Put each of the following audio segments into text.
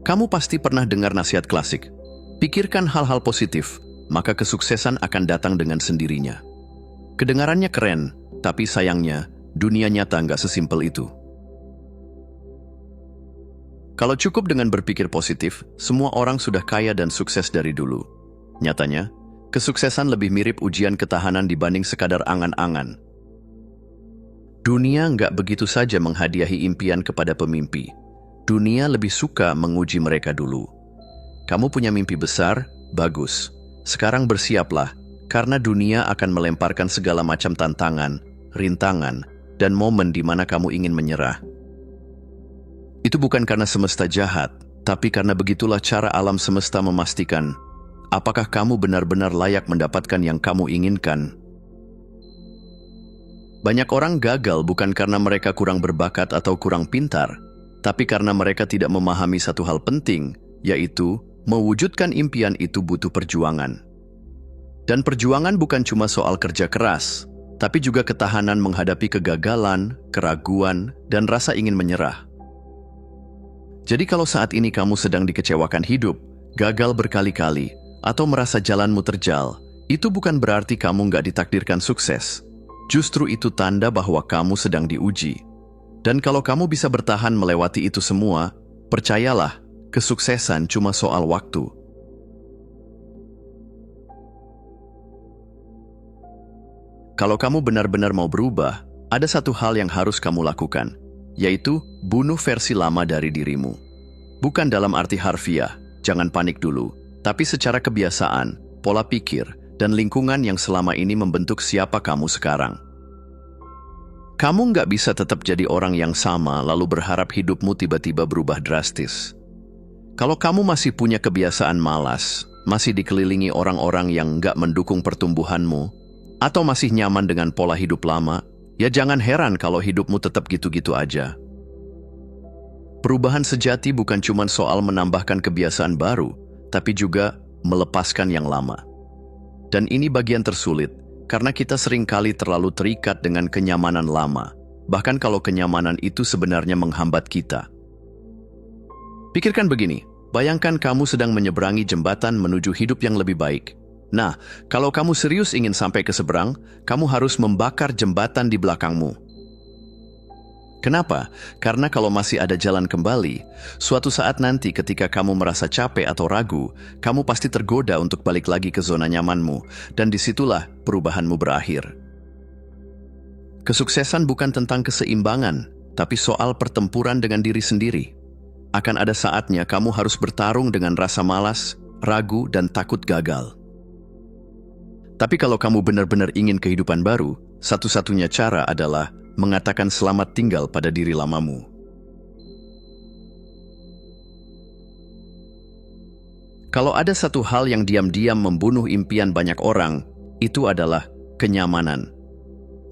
Kamu pasti pernah dengar nasihat klasik. Pikirkan hal-hal positif, maka kesuksesan akan datang dengan sendirinya. Kedengarannya keren, tapi sayangnya, dunia nyata nggak sesimpel itu. Kalau cukup dengan berpikir positif, semua orang sudah kaya dan sukses dari dulu. Nyatanya, kesuksesan lebih mirip ujian ketahanan dibanding sekadar angan-angan. Dunia nggak begitu saja menghadiahi impian kepada pemimpi. Dunia lebih suka menguji mereka dulu. Kamu punya mimpi besar? Bagus. Sekarang bersiaplah, karena dunia akan melemparkan segala macam tantangan, rintangan, dan momen di mana kamu ingin menyerah. Itu bukan karena semesta jahat, tapi karena begitulah cara alam semesta memastikan apakah kamu benar-benar layak mendapatkan yang kamu inginkan. Banyak orang gagal bukan karena mereka kurang berbakat atau kurang pintar, tapi karena mereka tidak memahami satu hal penting, yaitu mewujudkan impian itu butuh perjuangan. Dan perjuangan bukan cuma soal kerja keras, tapi juga ketahanan menghadapi kegagalan, keraguan, dan rasa ingin menyerah. Jadi kalau saat ini kamu sedang dikecewakan hidup, gagal berkali-kali, atau merasa jalanmu terjal, itu bukan berarti kamu nggak ditakdirkan sukses. Justru itu tanda bahwa kamu sedang diuji. Dan kalau kamu bisa bertahan melewati itu semua, percayalah, kesuksesan cuma soal waktu. Kalau kamu benar-benar mau berubah, ada satu hal yang harus kamu lakukan, yaitu bunuh versi lama dari dirimu. Bukan dalam arti harfiah, jangan panik dulu, tapi secara kebiasaan, pola pikir, dan lingkungan yang selama ini membentuk siapa kamu sekarang. Kamu nggak bisa tetap jadi orang yang sama lalu berharap hidupmu tiba-tiba berubah drastis. Kalau kamu masih punya kebiasaan malas, masih dikelilingi orang-orang yang nggak mendukung pertumbuhanmu, atau masih nyaman dengan pola hidup lama, ya jangan heran kalau hidupmu tetap gitu-gitu aja. Perubahan sejati bukan cuma soal menambahkan kebiasaan baru, tapi juga melepaskan yang lama. Dan ini bagian tersulit, karena kita seringkali terlalu terikat dengan kenyamanan lama, bahkan kalau kenyamanan itu sebenarnya menghambat kita. Pikirkan begini, bayangkan kamu sedang menyeberangi jembatan menuju hidup yang lebih baik. Nah, kalau kamu serius ingin sampai ke seberang, kamu harus membakar jembatan di belakangmu. Kenapa? Karena kalau masih ada jalan kembali, suatu saat nanti ketika kamu merasa capek atau ragu, kamu pasti tergoda untuk balik lagi ke zona nyamanmu, dan disitulah perubahanmu berakhir. Kesuksesan bukan tentang keseimbangan, tapi soal pertempuran dengan diri sendiri. Akan ada saatnya kamu harus bertarung dengan rasa malas, ragu, dan takut gagal. Tapi kalau kamu benar-benar ingin kehidupan baru, satu-satunya cara adalah mengatakan selamat tinggal pada diri lamamu. Kalau ada satu hal yang diam-diam membunuh impian banyak orang, itu adalah kenyamanan.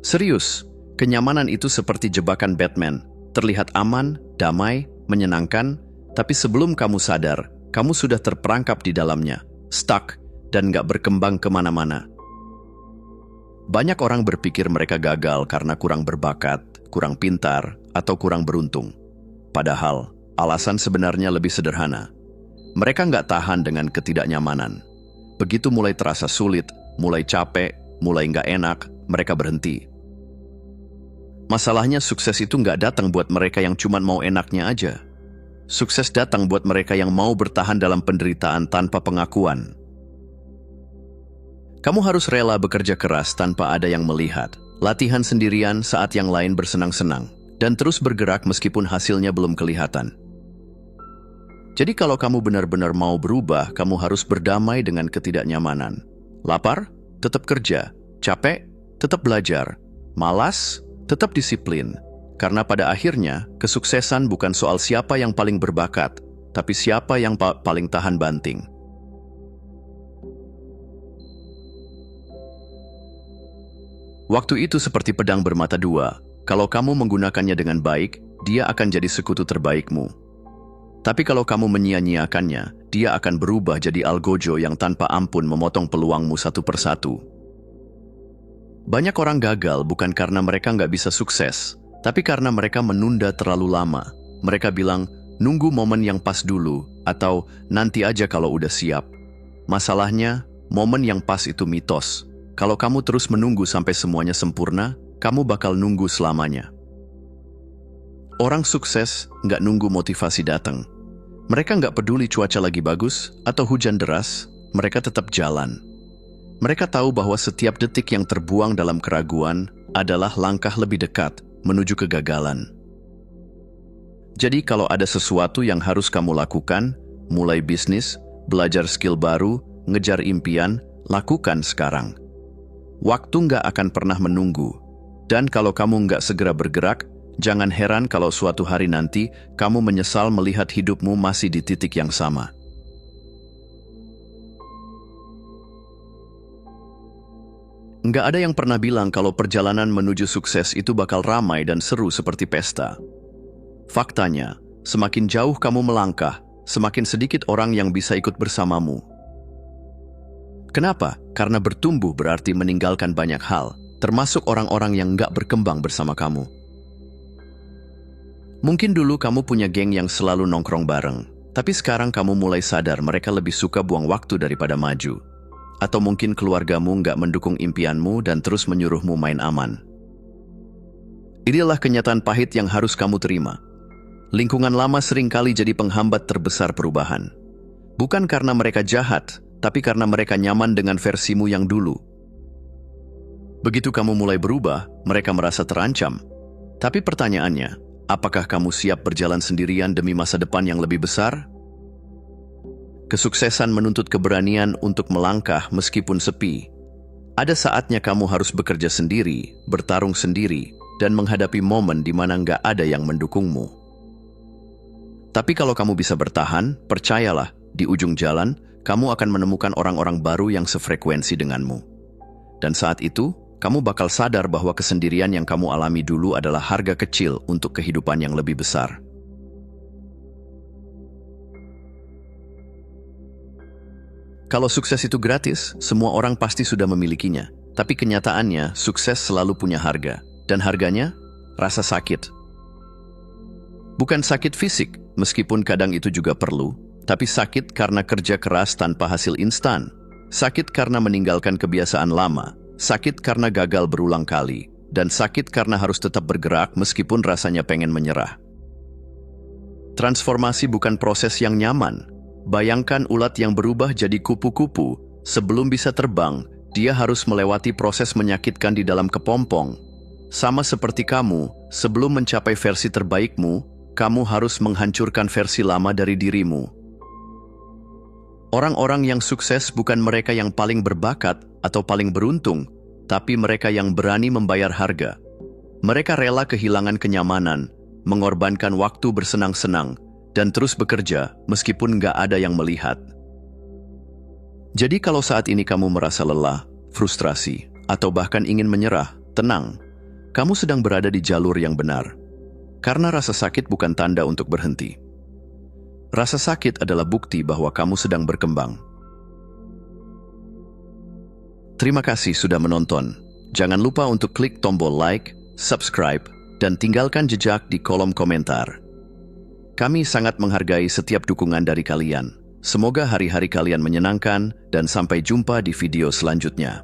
Serius, kenyamanan itu seperti jebakan Batman, terlihat aman, damai, menyenangkan, tapi sebelum kamu sadar, kamu sudah terperangkap di dalamnya, stuck, dan nggak berkembang kemana-mana. Banyak orang berpikir mereka gagal karena kurang berbakat, kurang pintar, atau kurang beruntung. Padahal, alasan sebenarnya lebih sederhana. Mereka nggak tahan dengan ketidaknyamanan. Begitu mulai terasa sulit, mulai capek, mulai nggak enak, mereka berhenti. Masalahnya sukses itu nggak datang buat mereka yang cuma mau enaknya aja. Sukses datang buat mereka yang mau bertahan dalam penderitaan tanpa pengakuan. Kamu harus rela bekerja keras tanpa ada yang melihat, latihan sendirian saat yang lain bersenang-senang, dan terus bergerak meskipun hasilnya belum kelihatan. Jadi kalau kamu benar-benar mau berubah, kamu harus berdamai dengan ketidaknyamanan. Lapar? Tetap kerja. Capek? Tetap belajar. Malas? Tetap disiplin. Karena pada akhirnya, kesuksesan bukan soal siapa yang paling berbakat, tapi siapa yang paling tahan banting. Waktu itu seperti pedang bermata dua. Kalau kamu menggunakannya dengan baik, dia akan jadi sekutu terbaikmu. Tapi kalau kamu menyia-nyiakannya, dia akan berubah jadi algojo yang tanpa ampun memotong peluangmu satu persatu. Banyak orang gagal bukan karena mereka nggak bisa sukses, tapi karena mereka menunda terlalu lama. Mereka bilang, nunggu momen yang pas dulu, atau nanti aja kalau udah siap. Masalahnya, momen yang pas itu mitos. Kalau kamu terus menunggu sampai semuanya sempurna, kamu bakal nunggu selamanya. Orang sukses nggak nunggu motivasi datang. Mereka nggak peduli cuaca lagi bagus atau hujan deras, mereka tetap jalan. Mereka tahu bahwa setiap detik yang terbuang dalam keraguan adalah langkah lebih dekat menuju kegagalan. Jadi kalau ada sesuatu yang harus kamu lakukan, mulai bisnis, belajar skill baru, ngejar impian, lakukan sekarang. Waktu nggak akan pernah menunggu. Dan kalau kamu nggak segera bergerak, jangan heran kalau suatu hari nanti kamu menyesal melihat hidupmu masih di titik yang sama. Nggak ada yang pernah bilang kalau perjalanan menuju sukses itu bakal ramai dan seru seperti pesta. Faktanya, semakin jauh kamu melangkah, semakin sedikit orang yang bisa ikut bersamamu. Kenapa? Karena bertumbuh berarti meninggalkan banyak hal, termasuk orang-orang yang nggak berkembang bersama kamu. Mungkin dulu kamu punya geng yang selalu nongkrong bareng, tapi sekarang kamu mulai sadar mereka lebih suka buang waktu daripada maju. Atau mungkin keluargamu nggak mendukung impianmu dan terus menyuruhmu main aman. Inilah kenyataan pahit yang harus kamu terima. Lingkungan lama seringkali jadi penghambat terbesar perubahan. Bukan karena mereka jahat, tapi karena mereka nyaman dengan versimu yang dulu. Begitu kamu mulai berubah, mereka merasa terancam. Tapi pertanyaannya, apakah kamu siap berjalan sendirian demi masa depan yang lebih besar? Kesuksesan menuntut keberanian untuk melangkah meskipun sepi. Ada saatnya kamu harus bekerja sendiri, bertarung sendiri, dan menghadapi momen di mana nggak ada yang mendukungmu. Tapi kalau kamu bisa bertahan, percayalah, di ujung jalan, kamu akan menemukan orang-orang baru yang sefrekuensi denganmu. Dan saat itu, kamu bakal sadar bahwa kesendirian yang kamu alami dulu adalah harga kecil untuk kehidupan yang lebih besar. Kalau sukses itu gratis, semua orang pasti sudah memilikinya. Tapi kenyataannya, sukses selalu punya harga. Dan harganya, rasa sakit. Bukan sakit fisik, meskipun kadang itu juga perlu, tapi sakit karena kerja keras tanpa hasil instan. Sakit karena meninggalkan kebiasaan lama. Sakit karena gagal berulang kali. Dan sakit karena harus tetap bergerak meskipun rasanya pengen menyerah. Transformasi bukan proses yang nyaman. Bayangkan ulat yang berubah jadi kupu-kupu. Sebelum bisa terbang, dia harus melewati proses menyakitkan di dalam kepompong. Sama seperti kamu, sebelum mencapai versi terbaikmu, kamu harus menghancurkan versi lama dari dirimu. Orang-orang yang sukses bukan mereka yang paling berbakat atau paling beruntung, tapi mereka yang berani membayar harga. Mereka rela kehilangan kenyamanan, mengorbankan waktu bersenang-senang, dan terus bekerja meskipun nggak ada yang melihat. Jadi kalau saat ini kamu merasa lelah, frustrasi, atau bahkan ingin menyerah, tenang. Kamu sedang berada di jalur yang benar. Karena rasa sakit bukan tanda untuk berhenti. Rasa sakit adalah bukti bahwa kamu sedang berkembang. Terima kasih sudah menonton. Jangan lupa untuk klik tombol like, subscribe, dan tinggalkan jejak di kolom komentar. Kami sangat menghargai setiap dukungan dari kalian. Semoga hari-hari kalian menyenangkan dan sampai jumpa di video selanjutnya.